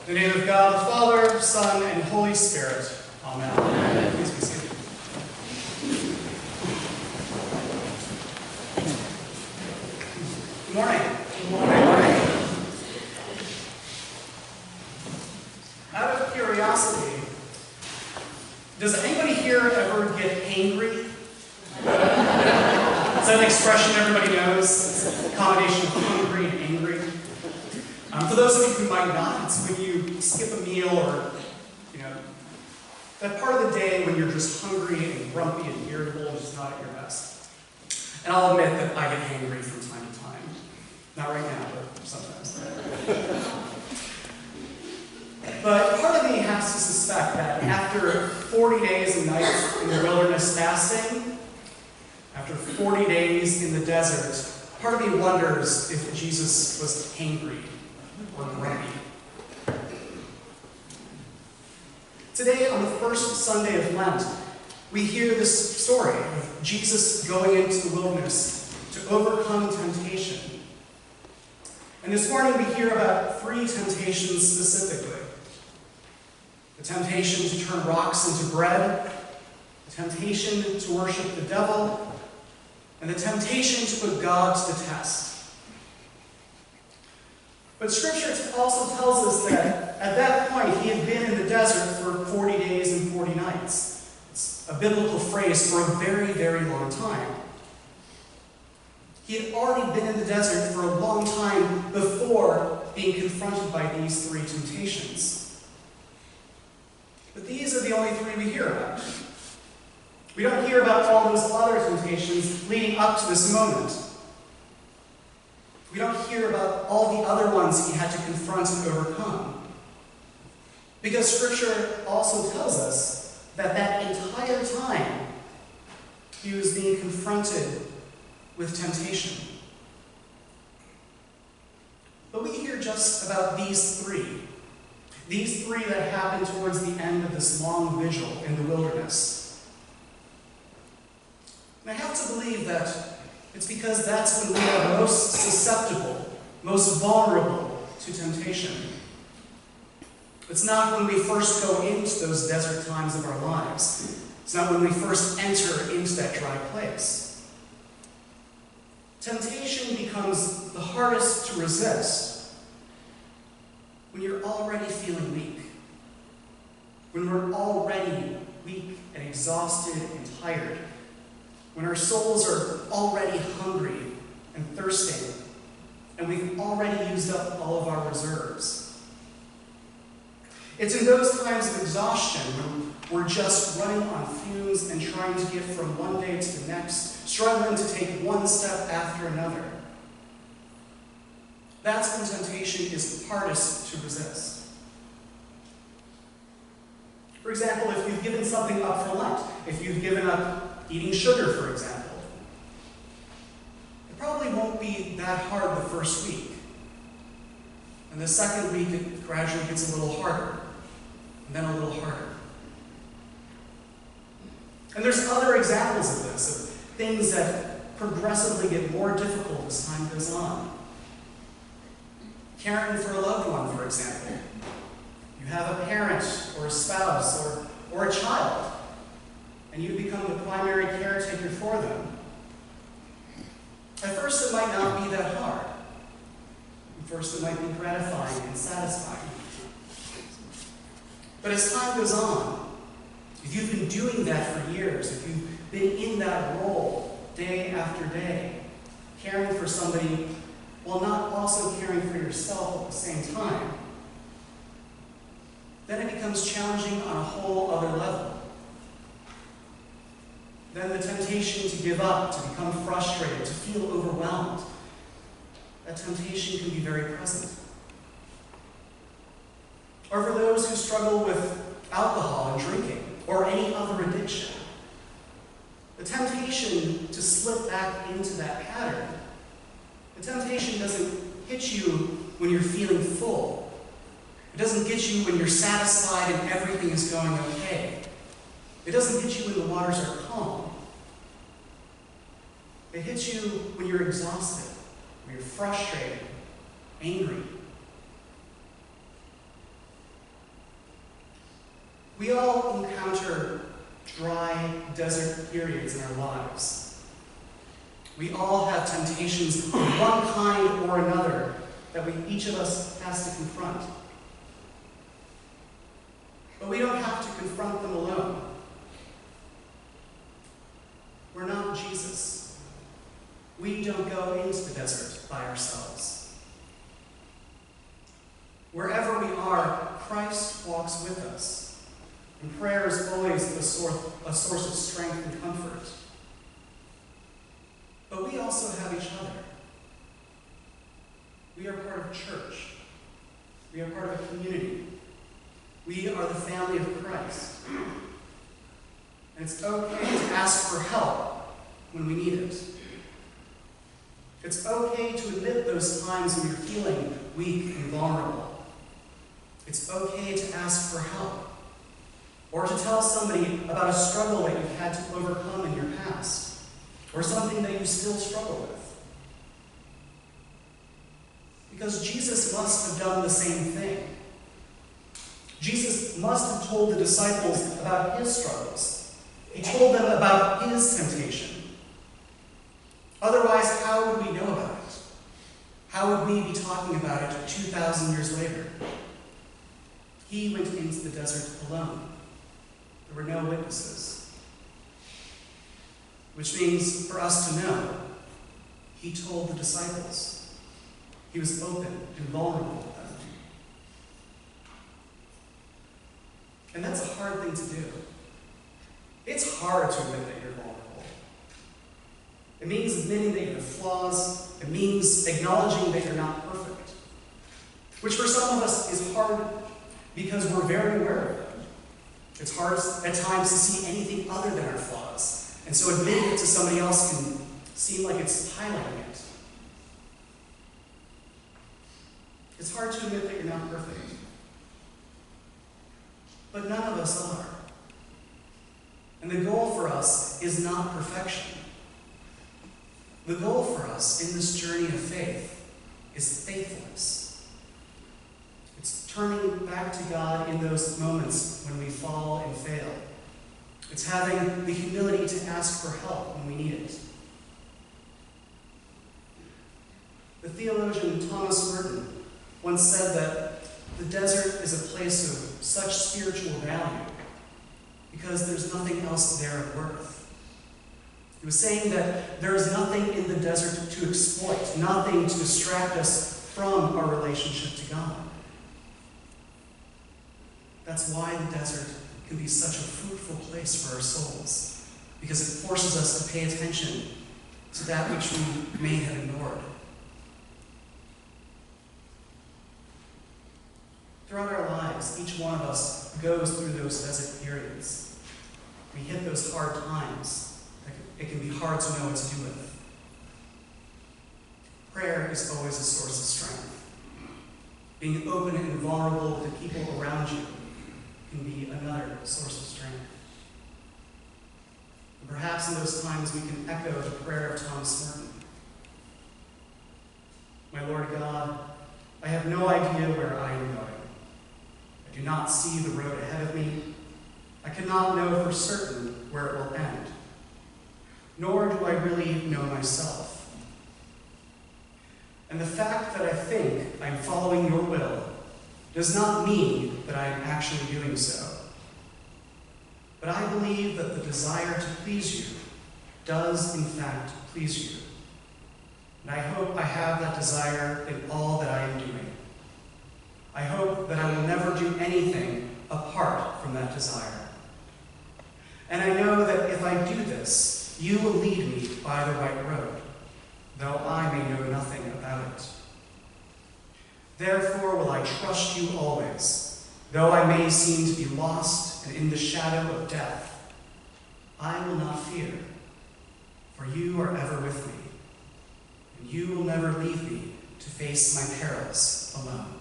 In the name of God, the Father, Son, and Holy Spirit. Amen. Amen. Please be seated. Good morning. Good morning. Out of curiosity, does anybody here ever get angry? Is that an expression everybody knows? It's a combination of hungry and angry. For those of you who might not, it's when you skip a meal or, that part of the day when you're just hungry and grumpy and irritable and just not at your best. And I'll admit that I get angry from time to time. Not right now, but sometimes. But part of me has to suspect that after 40 days and nights in the wilderness fasting, after 40 days in the desert, part of me wonders if Jesus was hangry or grumpy. Today, on the first Sunday of Lent, we hear this story of Jesus going into the wilderness to overcome temptation. And this morning we hear about 3 temptations specifically. The temptation to turn rocks into bread, the temptation to worship the devil, and the temptation to put God to the test. But Scripture also tells us that at that point he had been in the desert for 40 days and 40 nights. It's a biblical phrase for a very, very long time. He had already been in the desert for a long time before being confronted by these 3 temptations. But these are the only 3 we hear about. We don't hear about all those other temptations leading up to this moment. We don't hear about all the other ones he had to confront and overcome. Because Scripture also tells us that that entire time he was being confronted with temptation. But we hear just about these 3. These 3 that happened towards the end of this long vigil in the wilderness. And I have to believe that it's because that's when we are most susceptible, most vulnerable to temptation. It's not when we first go into those desert times of our lives. It's not when we first enter into that dry place. Temptation becomes the hardest to resist when you're already feeling weak. When we're already weak and exhausted and tired. When our souls are already hungry and thirsting, and we've already used up all of our reserves. It's in those times of exhaustion when we're just running on fumes and trying to get from one day to the next, struggling to take one step after another. That's when temptation is hardest to resist. For example, if you've given something up for Lent, if you've given up eating sugar, for example, it probably won't be that hard the first week. And the second week, it gradually gets a little harder, and then a little harder. And there's other examples of this, of things that progressively get more difficult as time goes on. Caring for a loved one, for example. You have a parent or a spouse or a child, and you become the primary caretaker for them. At first, it might not be that hard. At first, it might be gratifying and satisfying. But as time goes on, if you've been doing that for years, if you've been in that role day after day, caring for somebody while not also caring for yourself at the same time, then it becomes challenging on a whole other level. Then the temptation to give up, to become frustrated, to feel overwhelmed, that temptation can be very present. Or for those who struggle with alcohol and drinking, or any other addiction, the temptation to slip back into that pattern, the temptation doesn't hit you when you're feeling full. It doesn't get you when you're satisfied and everything is going okay. It doesn't hit you when the waters are calm. It hits you when you're exhausted, when you're frustrated, angry. We all encounter dry desert periods in our lives. We all have temptations of one kind or another that each of us has to confront. But we don't have to confront them alone. We're not Jesus. We don't go into the desert by ourselves. Wherever we are, Christ walks with us. And prayer is always a source of strength and comfort. But we also have each other. We are part of church. We are part of a community. We are the family of Christ. And it's okay to ask for help when we need it. It's okay to admit those times when you're feeling weak and vulnerable. It's okay to ask for help. Or to tell somebody about a struggle that you've had to overcome in your past. Or something that you still struggle with. Because Jesus must have done the same thing. Jesus must have told the disciples about his struggles. He told them about his temptation. Otherwise, how would we know about it? How would we be talking about it 2,000 years later? He went into the desert alone. There were no witnesses. Which means, for us to know, he told the disciples. He was open and vulnerable with them. And that's a hard thing to do. It's hard to admit that you're vulnerable. It means admitting that you have flaws. It means acknowledging that you're not perfect. Which for some of us is hard because we're very aware of them. It's hard at times to see anything other than our flaws. And so admitting it to somebody else can seem like it's highlighting it. It's hard to admit that you're not perfect. But none of us are. And the goal for us is not perfection. The goal for us in this journey of faith is faithfulness. It's turning back to God in those moments when we fall and fail. It's having the humility to ask for help when we need it. The theologian Thomas Merton once said that the desert is a place of such spiritual value because there's nothing else there of worth. He was saying that there is nothing in the desert to exploit, nothing to distract us from our relationship to God. That's why the desert can be such a fruitful place for our souls, because it forces us to pay attention to that which we may have ignored. Throughout our lives, each one of us goes through those desert periods. We hit those hard times. It can be hard to know what to do with. Prayer is always a source of strength. Being open and vulnerable to people around you can be another source of strength. And perhaps in those times we can echo the prayer of Thomas Merton. My Lord God, I have no idea where I am going. I do not see the road ahead of me. I cannot know for certain where it will end. Nor do I really know myself. And the fact that I think I'm following your will does not mean that I am actually doing so. But I believe that the desire to please you does in fact please you. And I hope I have that desire in all that I am doing. I hope that I will never do anything apart from that desire. And I know that if I do this, you will lead me by the right road, though I may know nothing about it. Therefore will I trust you always, though I may seem to be lost and in the shadow of death. I will not fear, for you are ever with me, and you will never leave me to face my perils alone.